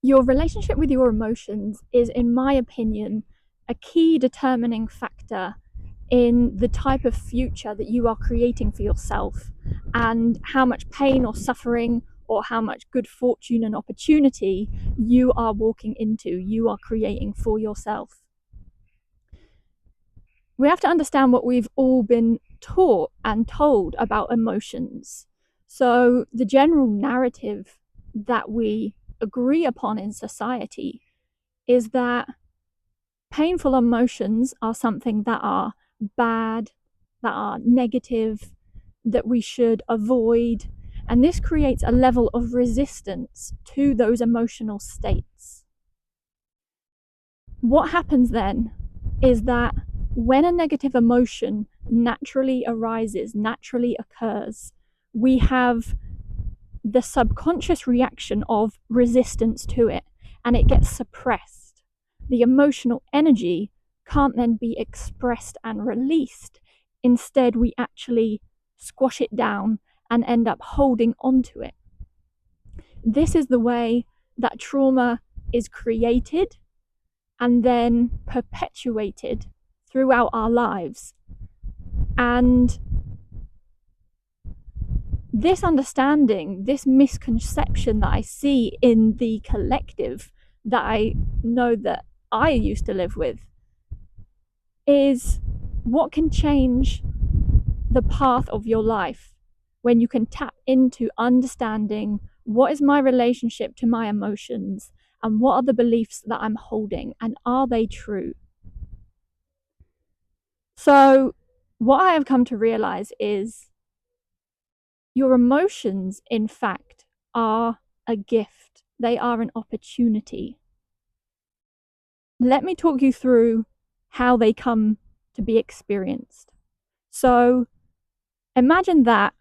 Your relationship with your emotions is, in my opinion, a key determining factor in the type of future that you are creating for yourself and how much pain or suffering or how much good fortune and opportunity you are walking into, you are creating for yourself. We have to understand what we've all been taught and told about emotions. So, the general narrative that we agree upon in society is that painful emotions are something that are bad, that are negative, that we should avoid. And this creates a level of resistance to those emotional states. What happens then is that when a negative emotion naturally arises, naturally occurs, we have the subconscious reaction of resistance to it, and it gets suppressed. The emotional energy can't then be expressed and released. Instead, we actually squash it down and end up holding onto it. This is the way that trauma is created and then perpetuated throughout our lives. And this understanding, this misconception that I see in the collective that I know that I used to live with, is what can change the path of your life when you can tap into understanding what is my relationship to my emotions and what are the beliefs that I'm holding and are they true. So what I have come to realize is your emotions, in fact, are a gift. They are an opportunity. Let me talk you through how they come to be experienced. So imagine that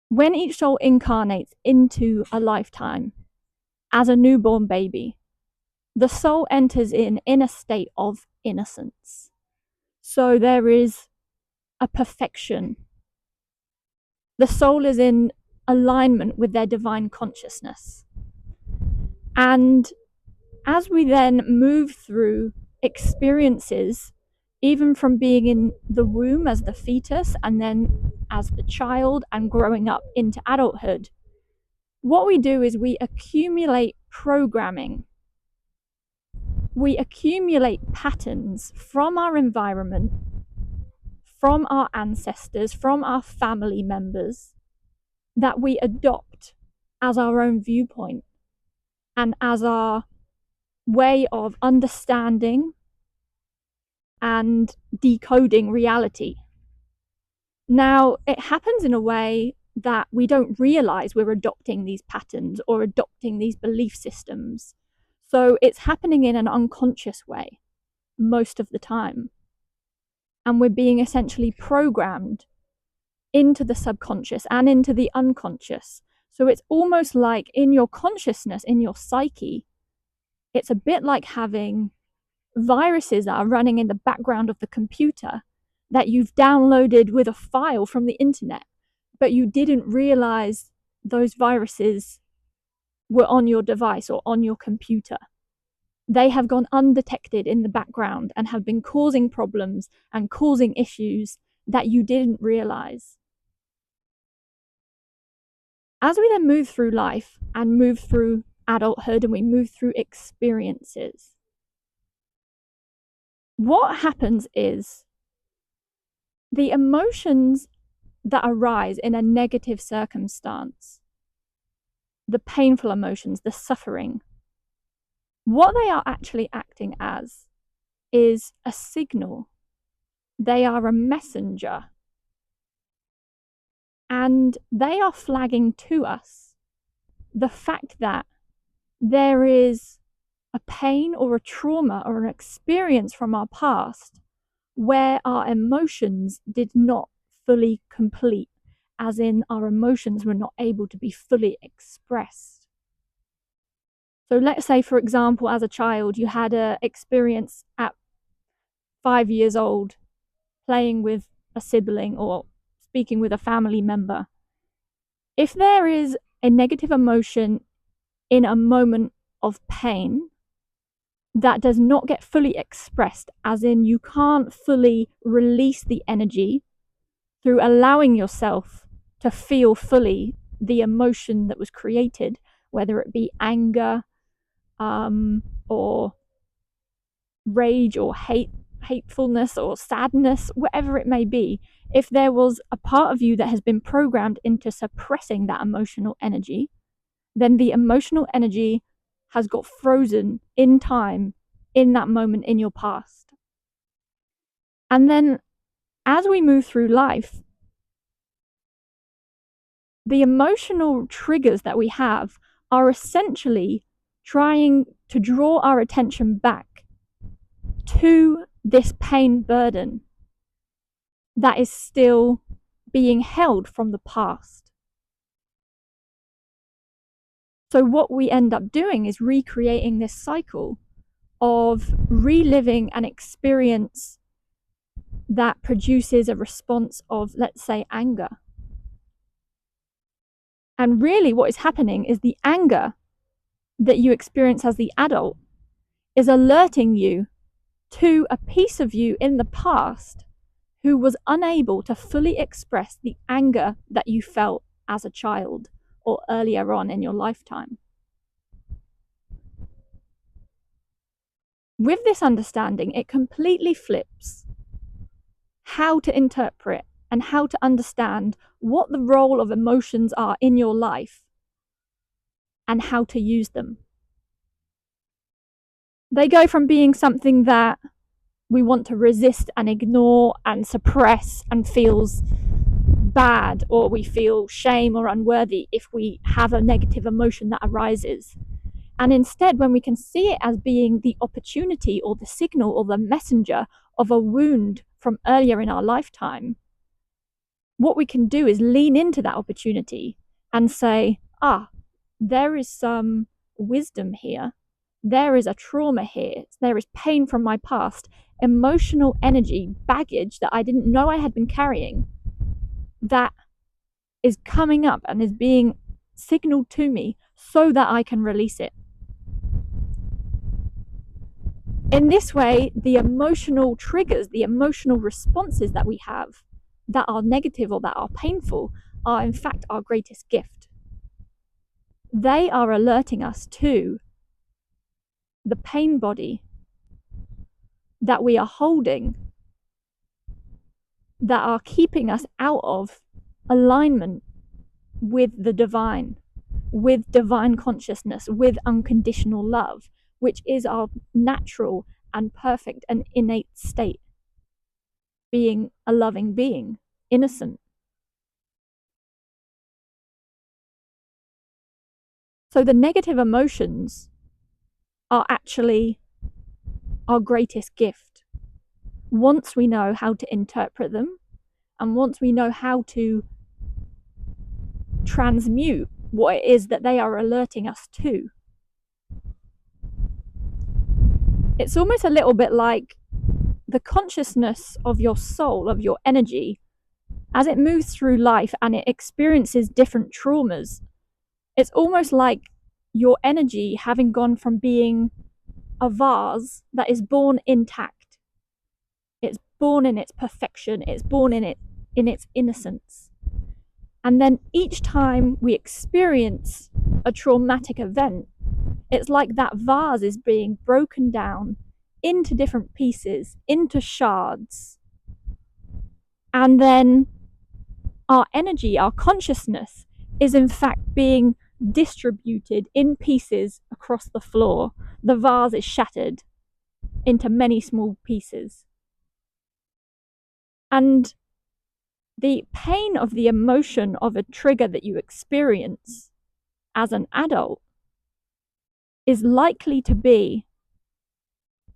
when each soul incarnates into a lifetime as a newborn baby, the soul enters in a state of innocence. So there is a perfection. The soul is in alignment with their divine consciousness. And as we then move through experiences, even from being in the womb as the fetus and then as the child and growing up into adulthood, what we do is we accumulate programming. We accumulate patterns from our environment, from our ancestors, from our family members that we adopt as our own viewpoint and as our way of understanding and decoding reality. Now, it happens in a way that we don't realize we're adopting these patterns or adopting these belief systems. So it's happening in an unconscious way most of the time. And we're being essentially programmed into the subconscious and into the unconscious. So it's almost like in your consciousness, in your psyche, it's a bit like having viruses that are running in the background of the computer that you've downloaded with a file from the internet, but you didn't realize those viruses were on your device or on your computer. They have gone undetected in the background and have been causing problems and causing issues that you didn't realize. As we then move through life and move through adulthood and we move through experiences, what happens is the emotions that arise in a negative circumstance, the painful emotions, the suffering, what they are actually acting as is a signal. They are a messenger. And they are flagging to us the fact that there is a pain or a trauma or an experience from our past where our emotions did not fully complete, as in our emotions were not able to be fully expressed. So let's say, for example, as a child, you had an experience at 5 years old playing with a sibling or speaking with a family member. If there is a negative emotion in a moment of pain that does not get fully expressed, as in you can't fully release the energy through allowing yourself to feel fully the emotion that was created, whether it be anger, or rage or hatefulness or sadness, whatever it may be. If there was a part of you that has been programmed into suppressing that emotional energy, then the emotional energy has got frozen in time in that moment in your past. And then as we move through life, the emotional triggers that we have are essentially trying to draw our attention back to this pain burden that is still being held from the past. So what we end up doing is recreating this cycle of reliving an experience that produces a response of, let's say, anger. And really what is happening is the anger that you experience as the adult is alerting you to a piece of you in the past who was unable to fully express the anger that you felt as a child or earlier on in your lifetime. With this understanding, it completely flips how to interpret and how to understand what the role of emotions are in your life and how to use them. They go from being something that we want to resist and ignore and suppress and feels bad, or we feel shame or unworthy if we have a negative emotion that arises. And instead, when we can see it as being the opportunity or the signal or the messenger of a wound from earlier in our lifetime, what we can do is lean into that opportunity and say, there is some wisdom here. There is a trauma here. There is pain from my past, emotional energy, baggage that I didn't know I had been carrying that is coming up and is being signaled to me so that I can release it. In this way, the emotional triggers, the emotional responses that we have that are negative or that are painful are in fact our greatest gift. They are alerting us to the pain body that we are holding, that are keeping us out of alignment with the divine, with divine consciousness, with unconditional love, which is our natural and perfect and innate state, being a loving being, innocent. So the negative emotions are actually our greatest gift. Once we know how to interpret them, and once we know how to transmute what it is that they are alerting us to. It's almost a little bit like the consciousness of your soul, of your energy, as it moves through life and it experiences different traumas. It's almost like your energy having gone from being a vase that is born intact. It's born in its perfection. It's born in its innocence. And then each time we experience a traumatic event, it's like that vase is being broken down into different pieces, into shards. And then our energy, our consciousness, is in fact being distributed in pieces across the floor. The vase is shattered into many small pieces. And the pain of the emotion of a trigger that you experience as an adult is likely to be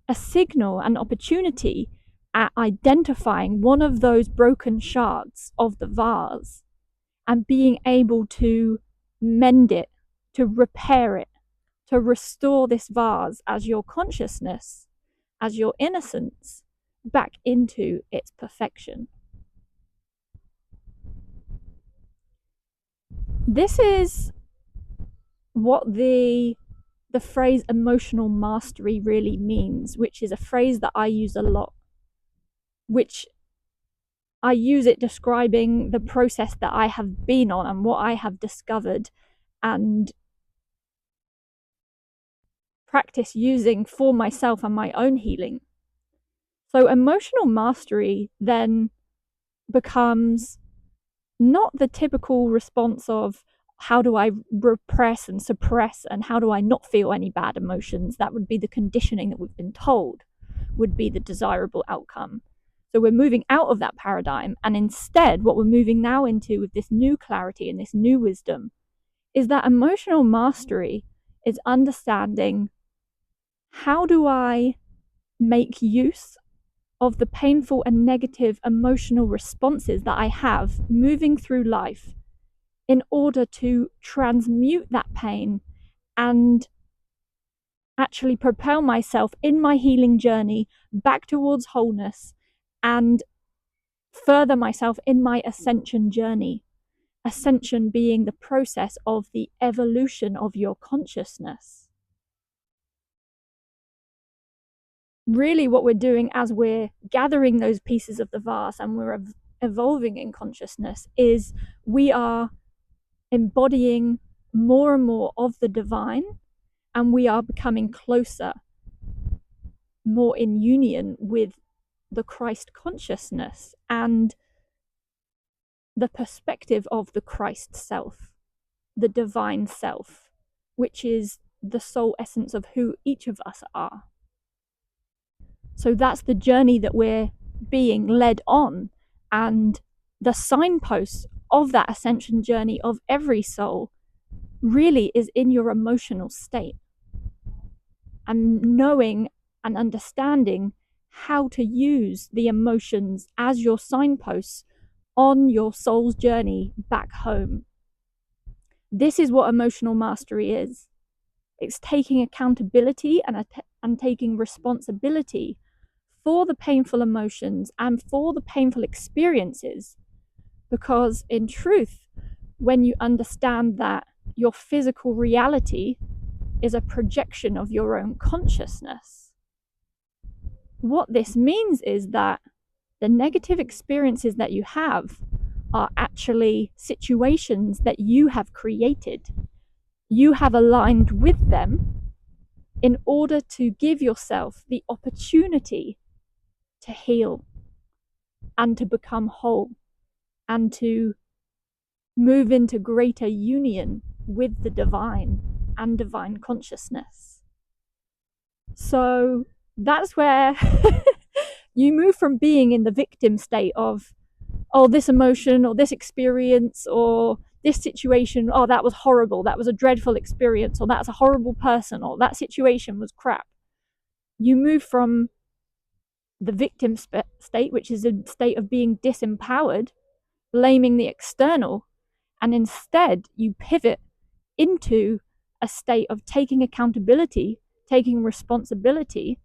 a signal, an opportunity at identifying one of those broken shards of the vase and being able to mend it, to repair it, to restore this vase as your consciousness, as your innocence, back into its perfection. This is what the phrase emotional mastery really means, which is a phrase that I use a lot, which I use it describing the process that I have been on and what I have discovered and practice using for myself and my own healing. So emotional mastery then becomes not the typical response of how do I repress and suppress and how do I not feel any bad emotions. That would be the conditioning that we've been told would be the desirable outcome. So we're moving out of that paradigm, and instead what we're moving now into with this new clarity and this new wisdom is that emotional mastery is understanding how do I make use of the painful and negative emotional responses that I have moving through life in order to transmute that pain and actually propel myself in my healing journey back towards wholeness and further myself in my ascension journey. Ascension being the process of the evolution of your consciousness. Really, what we're doing as we're gathering those pieces of the vase and we're evolving in consciousness is we are embodying more and more of the divine, and we are becoming closer, more in union with the Christ consciousness and the perspective of the Christ self, the divine self, which is the soul essence of who each of us are. So that's the journey that we're being led on, and the signpost of that ascension journey of every soul really is in your emotional state and knowing and understanding how to use the emotions as your signposts on your soul's journey back home. This is what emotional mastery is. It's taking accountability and taking responsibility for the painful emotions and for the painful experiences. Because in truth, when you understand that your physical reality is a projection of your own consciousness, what this means is that the negative experiences that you have are actually situations that you have created. You have aligned with them in order to give yourself the opportunity to heal and to become whole and to move into greater union with the divine and divine consciousness. So that's where you move from being in the victim state of, oh, this emotion or this experience or this situation, oh, that was horrible, that was a dreadful experience, or that's a horrible person, or that situation was crap. You move from the victim state, which is a state of being disempowered, blaming the external, and instead you pivot into a state of taking accountability, taking responsibility,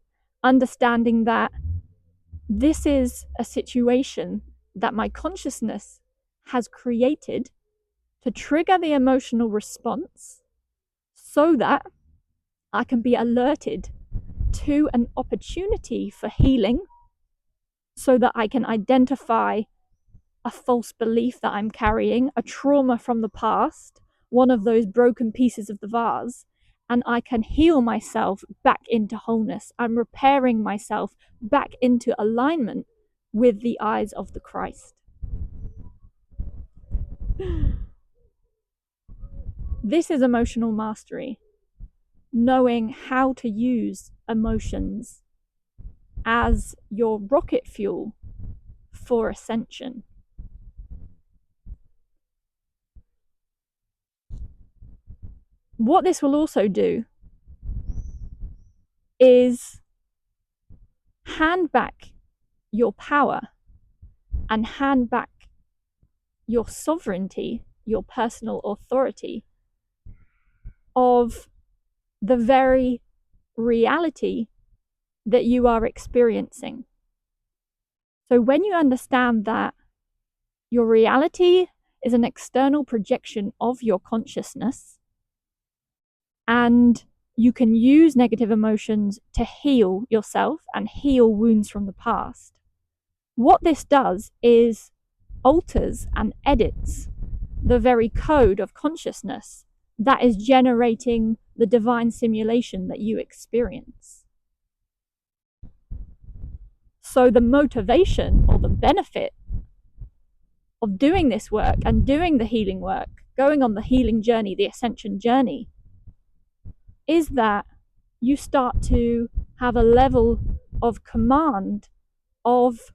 understanding that this is a situation that my consciousness has created to trigger the emotional response so that I can be alerted to an opportunity for healing, so that I can identify a false belief that I'm carrying, a trauma from the past, one of those broken pieces of the vase, and I can heal myself back into wholeness. I'm repairing myself back into alignment with the eyes of the Christ. This is emotional mastery, knowing how to use emotions as your rocket fuel for ascension. What this will also do is hand back your power and hand back your sovereignty, your personal authority of the very reality that you are experiencing. So when you understand that your reality is an external projection of your consciousness, And you can use negative emotions to heal yourself and heal wounds from the past. What this does is alters and edits the very code of consciousness that is generating the divine simulation that you experience. So the motivation or the benefit of doing this work and doing the healing work, going on the healing journey, the ascension journey, is that you start to have a level of command of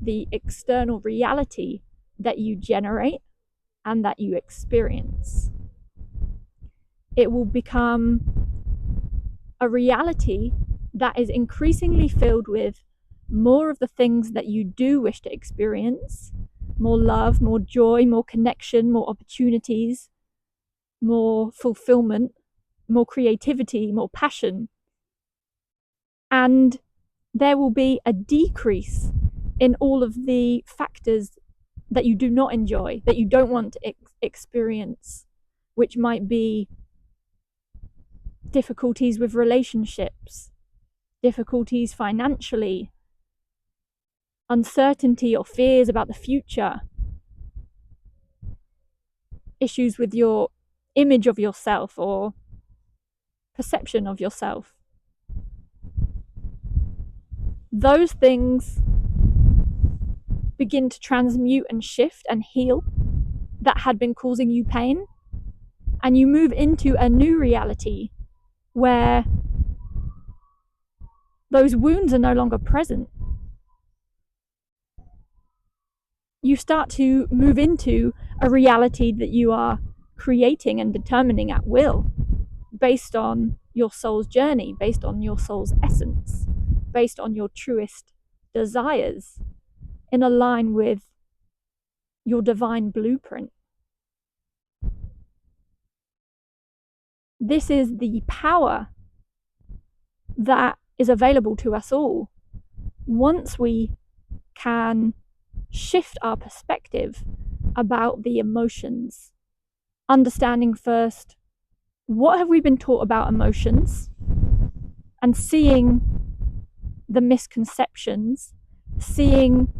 the external reality that you generate and that you experience. It will become a reality that is increasingly filled with more of the things that you do wish to experience: more love, more joy, more connection, more opportunities, more fulfillment, more creativity, more passion. And there will be a decrease in all of the factors that you do not enjoy, that you don't want to experience, which might be difficulties with relationships, difficulties financially, uncertainty or fears about the future, issues with your image of yourself or perception of yourself. Those things begin to transmute and shift and heal that had been causing you pain, and you move into a new reality where those wounds are no longer present. You start to move into a reality that you are creating and determining at will, based on your soul's journey, based on your soul's essence, based on your truest desires, in a line with your divine blueprint. This is the power that is available to us all once we can shift our perspective about the emotions, understanding first, what have we been taught about emotions, and seeing the misconceptions, seeing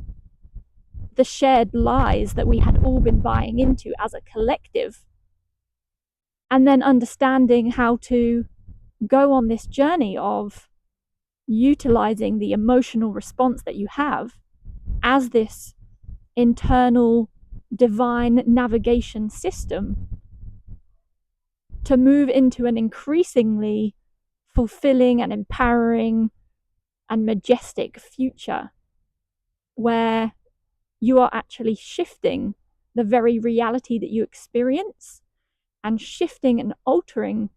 the shared lies that we had all been buying into as a collective, and then understanding how to go on this journey of utilizing the emotional response that you have as this internal divine navigation system to move into an increasingly fulfilling and empowering and majestic future where you are actually shifting the very reality that you experience and shifting and altering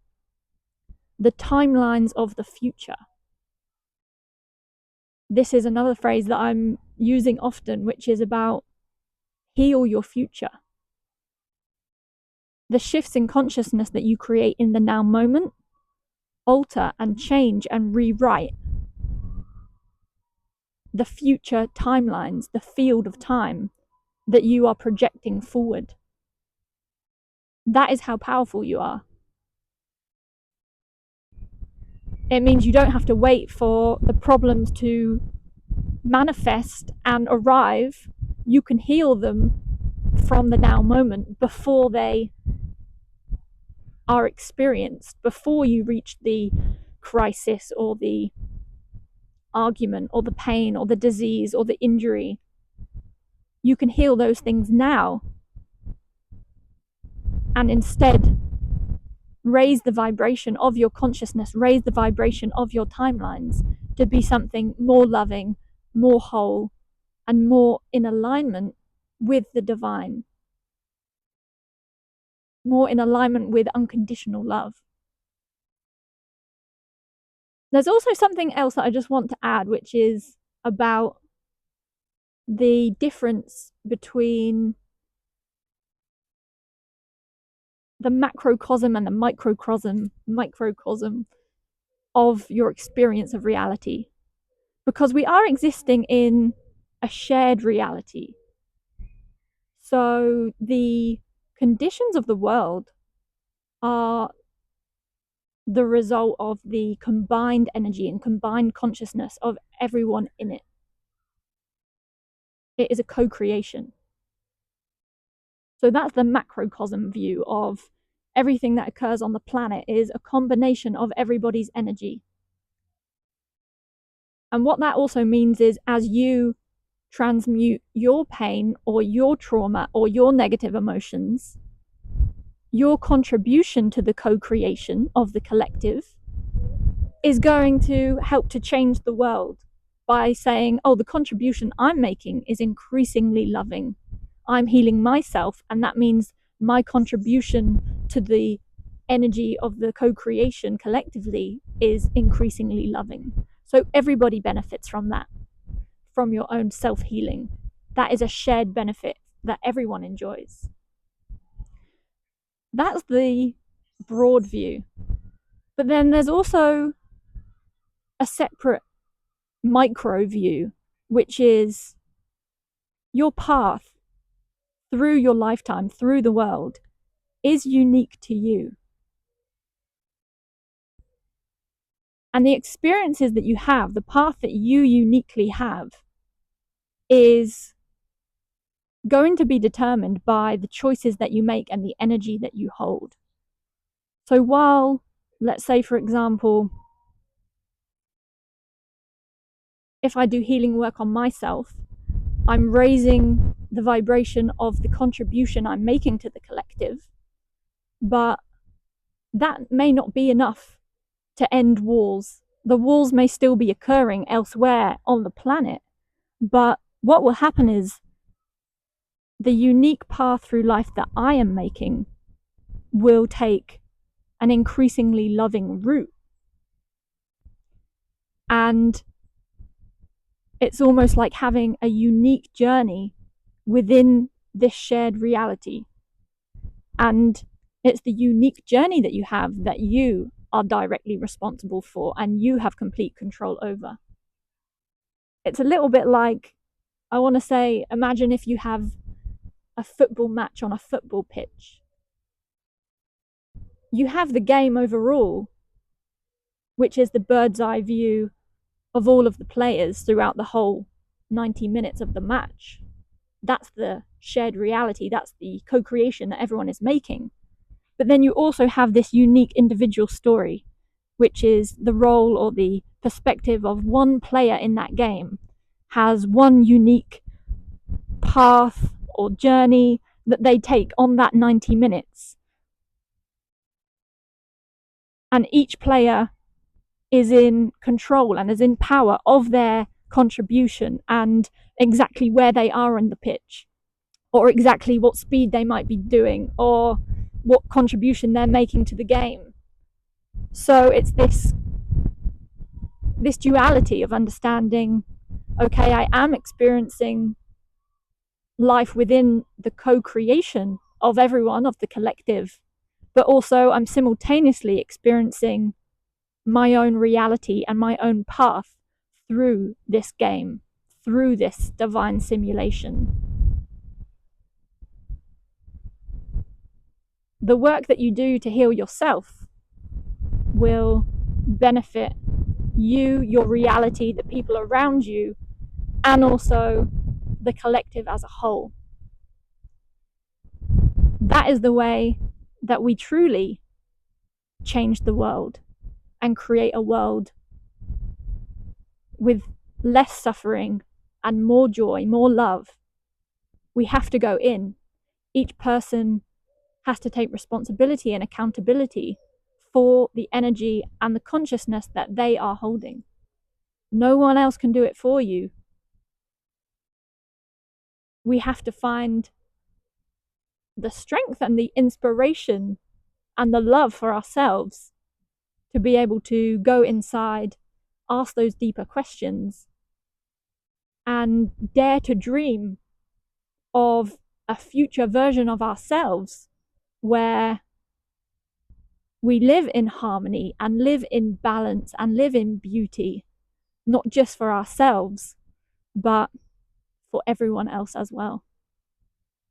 the timelines of the future. This is another phrase that I'm using often, which is about heal your future. The shifts in consciousness that you create in the now moment alter and change and rewrite the future timelines, the field of time that you are projecting forward. That is how powerful you are. It means you don't have to wait for the problems to manifest and arrive. You can heal them from the now moment before they are experienced, before you reach the crisis or the argument or the pain or the disease or the injury. You can heal those things now and instead raise the vibration of your consciousness, raise the vibration of your timelines to be something more loving, more whole, and more in alignment with the divine, more in alignment with unconditional love. There's also something else that I just want to add, which is about the difference between the macrocosm and the microcosm of your experience of reality. Because we are existing in a shared reality. So the conditions of the world are the result of the combined energy and combined consciousness of everyone in it. It is a co-creation. So that's the macrocosm view of everything that occurs on the planet is a combination of everybody's energy. And what that also means is as you transmute your pain or your trauma or your negative emotions, your contribution to the co-creation of the collective is going to help to change the world by saying, oh, the contribution I'm making is increasingly loving. I'm healing myself, and that means my contribution to the energy of the co-creation collectively is increasingly loving. So everybody benefits from that, from your own self-healing. That is a shared benefit that everyone enjoys. That's the broad view. But then there's also a separate micro view, which is your path through your lifetime, through the world, is unique to you. And the experiences that you have, the path that you uniquely have, is going to be determined by the choices that you make and the energy that you hold. So while, let's say, for example, if I do healing work on myself, I'm raising the vibration of the contribution I'm making to the collective, but that may not be enough to end wars. The wars may still be occurring elsewhere on the planet, but what will happen is the unique path through life that I am making will take an increasingly loving route. And it's almost like having a unique journey within this shared reality. And it's the unique journey that you have that you are directly responsible for and you have complete control over. It's a little bit like, I want to say, imagine if you have a football match on a football pitch. You have the game overall, which is the bird's eye view of all of the players throughout the whole 90 minutes of the match. That's the shared reality, that's the co-creation that everyone is making. But then you also have this unique individual story, which is the role or the perspective of one player in that game has one unique path or journey that they take on that 90 minutes. And each player is in control and is in power of their contribution and exactly where they are on the pitch, or exactly what speed they might be doing, or what contribution they're making to the game. So it's this duality of understanding, okay, I am experiencing life within the co-creation of everyone, of the collective, but also I'm simultaneously experiencing my own reality and my own path through this game, through this divine simulation. The work that you do to heal yourself will benefit you, your reality, the people around you, and also the collective as a whole. That is the way that we truly change the world and create a world with less suffering and more joy, more love. We have to go in. Each person has to take responsibility and accountability for the energy and the consciousness that they are holding. No one else can do it for you. We have to find the strength and the inspiration and the love for ourselves to be able to go inside, ask those deeper questions, and dare to dream of a future version of ourselves where we live in harmony and live in balance and live in beauty, not just for ourselves, but for everyone else as well.